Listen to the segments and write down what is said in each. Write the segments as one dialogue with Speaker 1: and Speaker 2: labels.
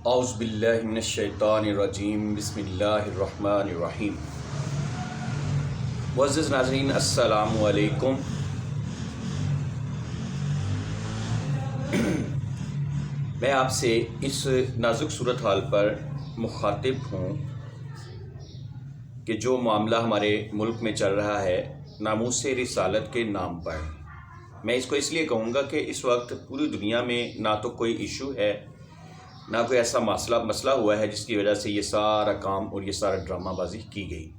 Speaker 1: اعوذ باللہ من الشیطان الرجیم بسم اللہ الرحمن الرحیم۔ معزز ناظرین السلام علیکم۔ میں آپ سے اس نازک صورتحال پر مخاطب ہوں کہ جو معاملہ ہمارے ملک میں چل رہا ہے ناموس رسالت کے نام پر، میں اس کو اس لیے کہوں گا کہ اس وقت پوری دنیا میں نہ تو کوئی ایشو ہے، نہ کوئی ایسا مسئلہ ہوا ہے جس کی وجہ سے یہ سارا کام اور یہ سارا ڈرامہ بازی کی گئی۔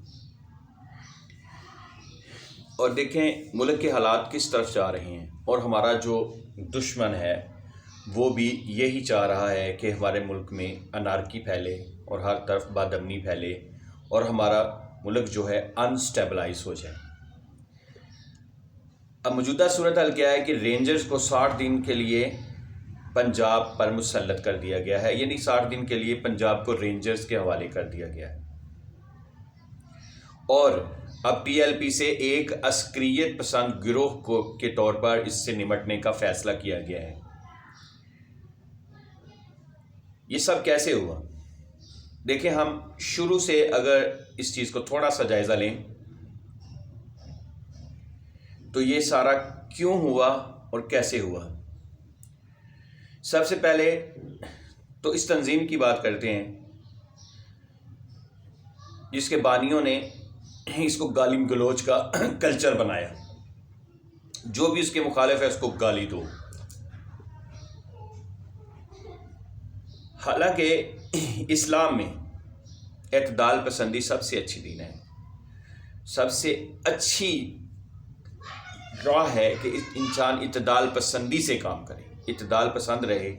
Speaker 1: اور دیکھیں ملک کے حالات کس طرف جا رہے ہیں، اور ہمارا جو دشمن ہے وہ بھی یہی چاہ رہا ہے کہ ہمارے ملک میں انارکی پھیلے اور ہر طرف بد امنی پھیلے اور ہمارا ملک جو ہے انسٹیبلائز ہو جائے۔ اب موجودہ صورتحال کیا ہے کہ رینجرز کو 60 دن کے لیے پنجاب پر مسلط کر دیا گیا ہے، یعنی 60 دن کے لیے پنجاب کو رینجرز کے حوالے کر دیا گیا ہے، اور اب پی ایل پی سے ایک عسکریت پسند گروہ کے طور پر اس سے نمٹنے کا فیصلہ کیا گیا ہے۔ یہ سب کیسے ہوا؟ دیکھیں ہم شروع سے اگر اس چیز کو تھوڑا سا جائزہ لیں تو یہ سارا کیوں ہوا اور کیسے ہوا۔ سب سے پہلے تو اس تنظیم کی بات کرتے ہیں جس کے بانیوں نے اس کو گالی گلوچ کا کلچر بنایا، جو بھی اس کے مخالف ہے اس کو گالی دو۔ حالانکہ اسلام میں اعتدال پسندی سب سے اچھی دین ہے، سب سے اچھی راہ ہے کہ انسان اعتدال پسندی سے کام کرے، اعتدال پسند رہے،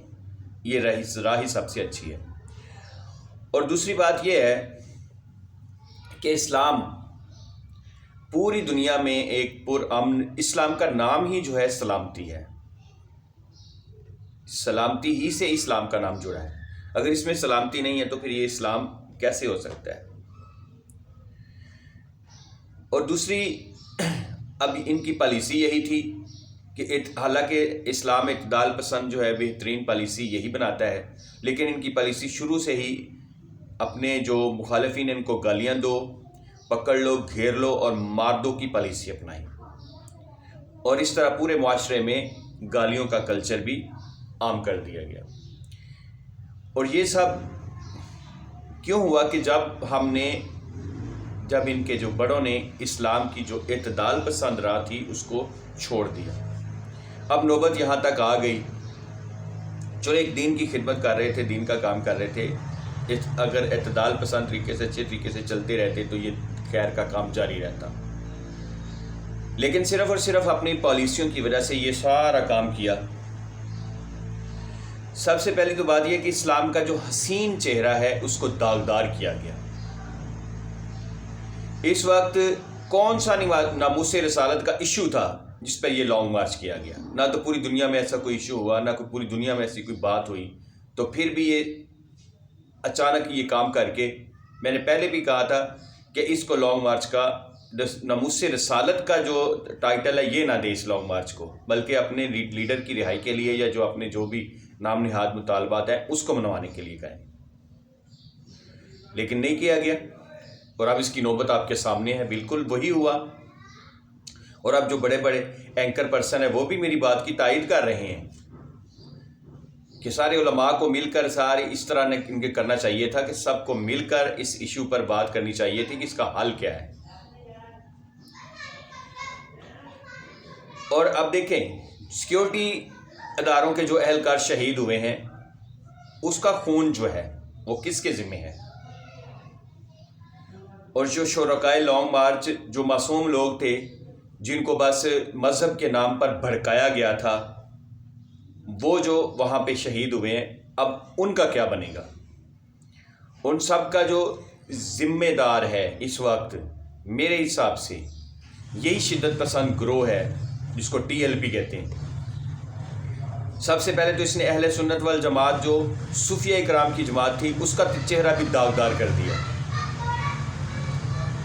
Speaker 1: یہ راہ ہی سب سے اچھی ہے۔ اور دوسری بات یہ ہے کہ اسلام پوری دنیا میں ایک پرامن، اسلام کا نام ہی جو ہے سلامتی ہے، سلامتی ہی سے اسلام کا نام جڑا ہے۔ اگر اس میں سلامتی نہیں ہے تو پھر یہ اسلام کیسے ہو سکتا ہے؟ اور دوسری اب ان کی پالیسی یہی تھی کہ حالانکہ اسلام اعتدال پسند جو ہے بہترین پالیسی یہی بناتا ہے، لیکن ان کی پالیسی شروع سے ہی اپنے جو مخالفین ان کو گالیاں دو، پکڑ لو، گھیر لو اور مار دو کی پالیسی اپنائی، اور اس طرح پورے معاشرے میں گالیوں کا کلچر بھی عام کر دیا گیا۔ اور یہ سب کیوں ہوا کہ جب ان کے جو بڑوں نے اسلام کی جو اعتدال پسند راہ تھی اس کو چھوڑ دیا۔ اب نوبت یہاں تک آ گئی، جو ایک دین کی خدمت کر رہے تھے، دین کا کام کر رہے تھے، اگر اعتدال پسند طریقے سے اچھے طریقے سے چلتے رہتے تو یہ خیر کا کام جاری رہتا، لیکن صرف اور صرف اپنی پالیسیوں کی وجہ سے یہ سارا کام کیا۔ سب سے پہلی تو بات یہ کہ اسلام کا جو حسین چہرہ ہے اس کو داغدار کیا گیا۔ اس وقت کون سا ناموس رسالت کا ایشو تھا جس پہ یہ لانگ مارچ کیا گیا؟ نہ تو پوری دنیا میں ایسا کوئی ایشو ہوا، نہ پوری دنیا میں ایسی کوئی بات ہوئی، تو پھر بھی یہ اچانک یہ کام کر کے، میں نے پہلے بھی کہا تھا کہ اس کو لانگ مارچ کا ناموس رسالت کا جو ٹائٹل ہے یہ نہ دے اس لانگ مارچ کو، بلکہ اپنے لیڈر کی رہائی کے لیے یا جو اپنے جو بھی نام نہاد مطالبات ہیں اس کو منوانے کے لیے کہیں، لیکن نہیں کیا گیا۔ اور اب اس کی نوبت آپ کے سامنے ہے، بالکل وہی ہوا۔ اور اب جو بڑے بڑے اینکر پرسن ہیں وہ بھی میری بات کی تائید کر رہے ہیں کہ سارے علماء کو مل کر اس طرح ان کے کرنا چاہیے تھا کہ سب کو مل کر اس ایشو پر بات کرنی چاہیے تھی کہ اس کا حل کیا ہے۔ اور اب دیکھیں سیکیورٹی اداروں کے جو اہلکار شہید ہوئے ہیں اس کا خون جو ہے وہ کس کے ذمہ ہے؟ اور جو شرکائے لانگ مارچ، جو معصوم لوگ تھے جن کو بس مذہب کے نام پر بھڑکایا گیا تھا، وہ جو وہاں پہ شہید ہوئے ہیں، اب ان کا کیا بنے گا؟ ان سب کا جو ذمہ دار ہے اس وقت میرے حساب سے یہی شدت پسند گروہ ہے جس کو ٹی ایل پی کہتے ہیں۔ سب سے پہلے تو اس نے اہل سنت والجماعت جو صوفیہ اکرام کی جماعت تھی اس کا چہرہ بھی داغدار کر دیا،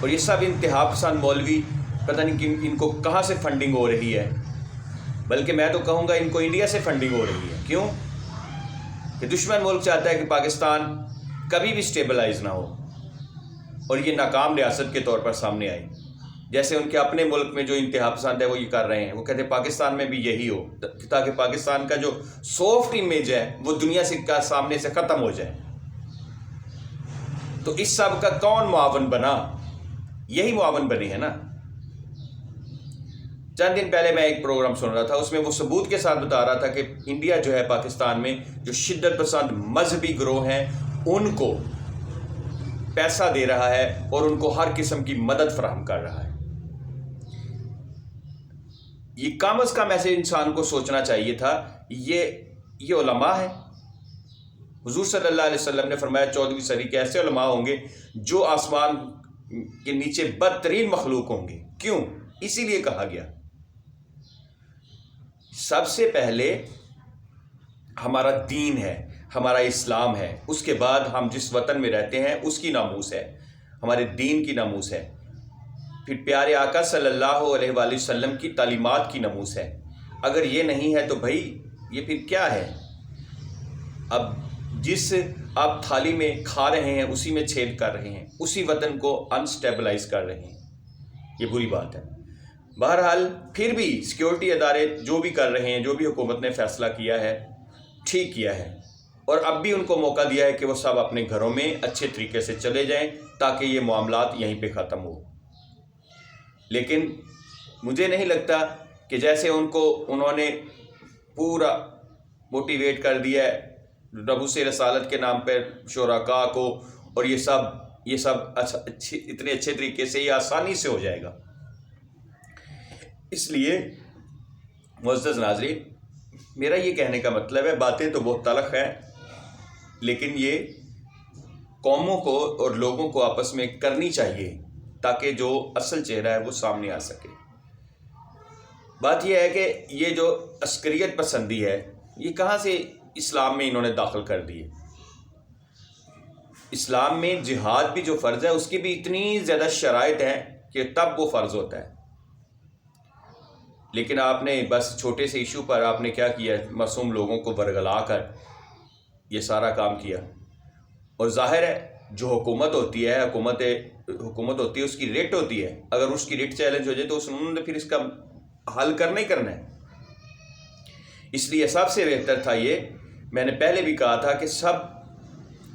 Speaker 1: اور یہ سب انتہا پسند مولوی پتہ نہیں ان کو کہاں سے فنڈنگ ہو رہی ہے، بلکہ میں تو کہوں گا ان کو انڈیا سے فنڈنگ ہو رہی ہے۔ کیوں؟ کہ دشمن ملک چاہتا ہے کہ پاکستان کبھی بھی سٹیبلائز نہ ہو اور یہ ناکام ریاست کے طور پر سامنے آئے. جیسے ان کے اپنے ملک میں جو انتہا پسند ہے وہ یہ کر رہے ہیں، وہ کہتے ہیں پاکستان میں بھی یہی ہو تاکہ پاکستان کا جو سافٹ امیج ہے وہ دنیا سے سامنے سے ختم ہو جائے. تو اس سب کا کون معاون بنا؟ یہی معاون بنے ہیں نا. چند دن پہلے میں ایک پروگرام سن رہا تھا، اس میں وہ ثبوت کے ساتھ بتا رہا تھا کہ انڈیا جو ہے پاکستان میں جو شدت پسند مذہبی گروہ ہیں ان کو پیسہ دے رہا ہے اور ان کو ہر قسم کی مدد فراہم کر رہا ہے. یہ کم از کم ایسے انسان کو سوچنا چاہیے تھا. یہ علماء ہیں. حضور صلی اللہ علیہ وسلم نے فرمایا 14ویں صدی کے ایسے علماء ہوں گے جو آسمان کے نیچے بدترین مخلوق ہوں گے. کیوں؟ اسی لیے کہا گیا سب سے پہلے ہمارا دین ہے، ہمارا اسلام ہے، اس کے بعد ہم جس وطن میں رہتے ہیں اس کی ناموس ہے، ہمارے دین کی ناموس ہے، پھر پیارے آقا صلی اللہ علیہ وآلہ وسلم کی تعلیمات کی ناموس ہے. اگر یہ نہیں ہے تو بھائی یہ پھر کیا ہے؟ اب جس آپ تھالی میں کھا رہے ہیں اسی میں چھید کر رہے ہیں، اسی وطن کو انسٹیبلائز کر رہے ہیں. یہ بری بات ہے. بہرحال پھر بھی سیکیورٹی ادارے جو بھی کر رہے ہیں، جو بھی حکومت نے فیصلہ کیا ہے ٹھیک کیا ہے، اور اب بھی ان کو موقع دیا ہے کہ وہ سب اپنے گھروں میں اچھے طریقے سے چلے جائیں تاکہ یہ معاملات یہیں پہ ختم ہو. لیکن مجھے نہیں لگتا کہ جیسے انہوں نے پورا موٹیویٹ کر دیا ہے نبوس رسالت کے نام پر شرکاء کو، اور یہ سب اتنے اچھے طریقے سے یہ آسانی سے ہو جائے گا. اس لیے معزز ناظرین، میرا یہ کہنے کا مطلب ہے باتیں تو بہت تلخ ہیں لیکن یہ قوموں کو اور لوگوں کو آپس میں کرنی چاہیے تاکہ جو اصل چہرہ ہے وہ سامنے آ سکے. بات یہ ہے کہ یہ جو عسکریت پسندی ہے یہ کہاں سے اسلام میں انہوں نے داخل کر دی ہے. اسلام میں جہاد بھی جو فرض ہے اس کی بھی اتنی زیادہ شرائط ہیں کہ تب وہ فرض ہوتا ہے. لیکن آپ نے بس چھوٹے سے ایشو پر آپ نے کیا کیا، معصوم لوگوں کو ورگلا کر یہ سارا کام کیا. اور ظاہر ہے جو حکومت ہوتی ہے اس کی ریٹ ہوتی ہے. اگر اس کی ریٹ چیلنج ہو جائے تو انہوں نے پھر اس کا حل کرنا ہی کرنا ہے. اس لیے سب سے بہتر تھا یہ، میں نے پہلے بھی کہا تھا کہ سب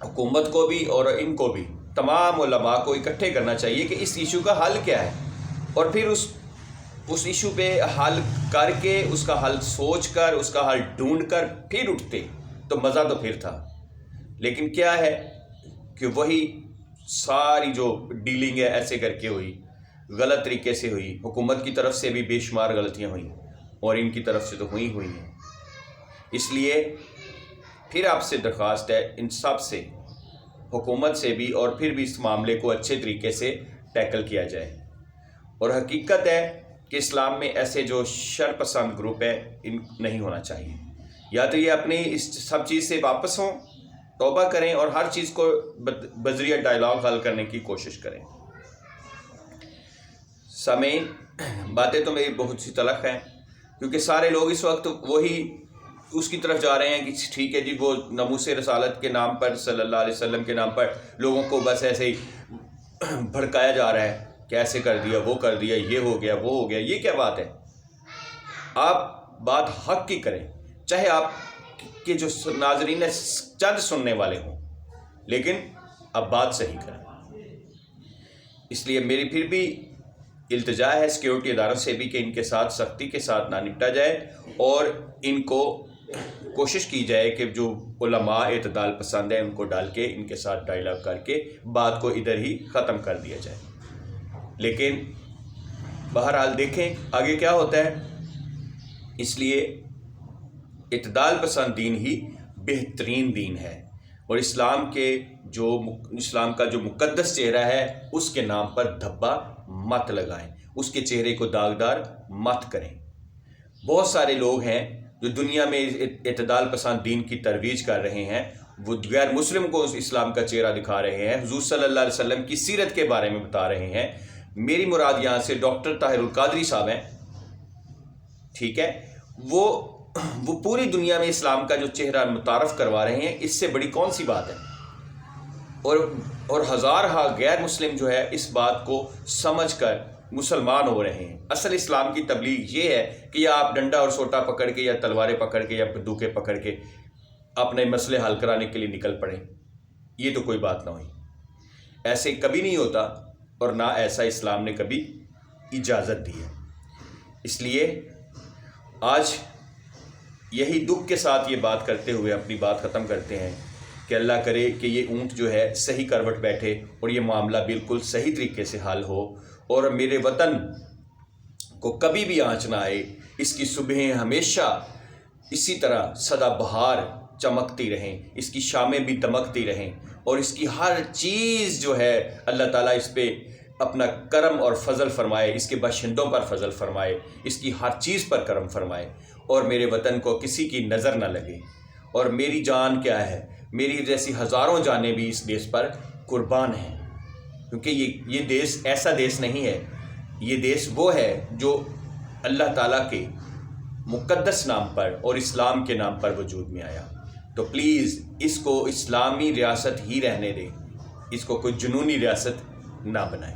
Speaker 1: حکومت کو بھی اور ان کو بھی تمام علماء کو اکٹھے کرنا چاہیے کہ اس ایشو کا حل کیا ہے، اور پھر اس ایشو پہ حل کر کے اس کا حل سوچ کر اس کا حل ڈھونڈ کر پھر اٹھتے تو مزہ تو پھر تھا. لیکن کیا ہے کہ وہی ساری جو ڈیلنگ ہے ایسے کر کے ہوئی، غلط طریقے سے ہوئی. حکومت کی طرف سے بھی بے شمار غلطیاں ہوئیں اور ان کی طرف سے تو ہوئی ہیں. اس لیے پھر آپ سے درخواست ہے ان سب سے، حکومت سے بھی، اور پھر بھی اس معاملے کو اچھے طریقے سے ٹیکل کیا جائے. اور حقیقت ہے کہ اسلام میں ایسے جو شر پسند گروپ ہے ان نہیں ہونا چاہیے. یا تو یہ اپنی اس سب چیز سے واپس ہوں، توبہ کریں اور ہر چیز کو بذریعہ ڈائلاگ حل کرنے کی کوشش کریں. سامعین، باتیں تو میری بہت سی تلخ ہیں کیونکہ سارے لوگ اس وقت وہی اس کی طرف جا رہے ہیں کہ ٹھیک ہے جی وہ ناموس رسالت کے نام پر، صلی اللہ علیہ وسلم کے نام پر لوگوں کو بس ایسے ہی بھڑکایا جا رہا ہے کہ ایسے کر دیا، وہ کر دیا، یہ ہو گیا، وہ ہو گیا. یہ کیا بات ہے؟ آپ بات حق کی کریں، چاہے آپ کے جو ناظرین چند سننے والے ہوں، لیکن اب بات صحیح کریں. اس لیے میری پھر بھی التجا ہے سیکیورٹی اداروں سے بھی کہ ان کے ساتھ سختی کے ساتھ نہ نپٹا جائے اور ان کو کوشش کی جائے کہ جو علماء اعتدال پسند ہیں ان کو ڈال کے ان کے ساتھ ڈائلاگ کر کے بات کو ادھر ہی ختم کر دیا جائے. لیکن بہرحال دیکھیں آگے کیا ہوتا ہے. اس لیے اعتدال پسند دین ہی بہترین دین ہے، اور اسلام کا جو مقدس چہرہ ہے اس کے نام پر دھبا مت لگائیں، اس کے چہرے کو داغدار مت کریں. بہت سارے لوگ ہیں جو دنیا میں اعتدال پسند دین کی ترویج کر رہے ہیں، وہ غیر مسلم کو اسلام کا چہرہ دکھا رہے ہیں، حضور صلی اللہ علیہ وسلم کی سیرت کے بارے میں بتا رہے ہیں. میری مراد یہاں سے ڈاکٹر طاہر القادری صاحب ہیں، ٹھیک ہے، وہ وہ پوری دنیا میں اسلام کا جو چہرہ متعارف کروا رہے ہیں، اس سے بڑی کون سی بات ہے؟ اور ہزارہا غیر مسلم جو ہے اس بات کو سمجھ کر مسلمان ہو رہے ہیں۔ اصل اسلام کی تبلیغ یہ ہے کہ یا آپ ڈنڈا اور سوٹا پکڑ کے یا تلواریں پکڑ کے یا بندوقیں پکڑ کے اپنے مسئلے حل کرانے کے لیے نکل پڑیں۔ یہ تو کوئی بات نہ ہوئی، ایسے کبھی نہیں ہوتا، اور نہ ایسا اسلام نے کبھی اجازت دی ہے۔ اس لیے آج یہی دکھ کے ساتھ یہ بات کرتے ہوئے اپنی بات ختم کرتے ہیں کہ اللہ کرے کہ یہ اونٹ جو ہے صحیح کروٹ بیٹھے اور یہ معاملہ بالکل صحیح طریقے سے حل ہو، اور میرے وطن کو کبھی بھی آنچ نہ آئے، اس کی صبحیں ہمیشہ اسی طرح سدا بہار چمکتی رہیں، اس کی شامیں بھی دمکتی رہیں، اور اس کی ہر چیز جو ہے اللہ تعالیٰ اس پہ اپنا کرم اور فضل فرمائے، اس کے باشندوں پر فضل فرمائے، اس کی ہر چیز پر کرم فرمائے، اور میرے وطن کو کسی کی نظر نہ لگے۔ اور میری جان کیا ہے، میری جیسی ہزاروں جانیں بھی اس دیس پر قربان ہیں، کیونکہ یہ دیس ایسا دیس نہیں ہے، یہ دیس وہ ہے جو اللہ تعالیٰ کے مقدس نام پر اور اسلام کے نام پر وجود میں آیا۔ تو پلیز اس کو اسلامی ریاست ہی رہنے دیں، اس کو کوئی جنونی ریاست نہ بنائیں۔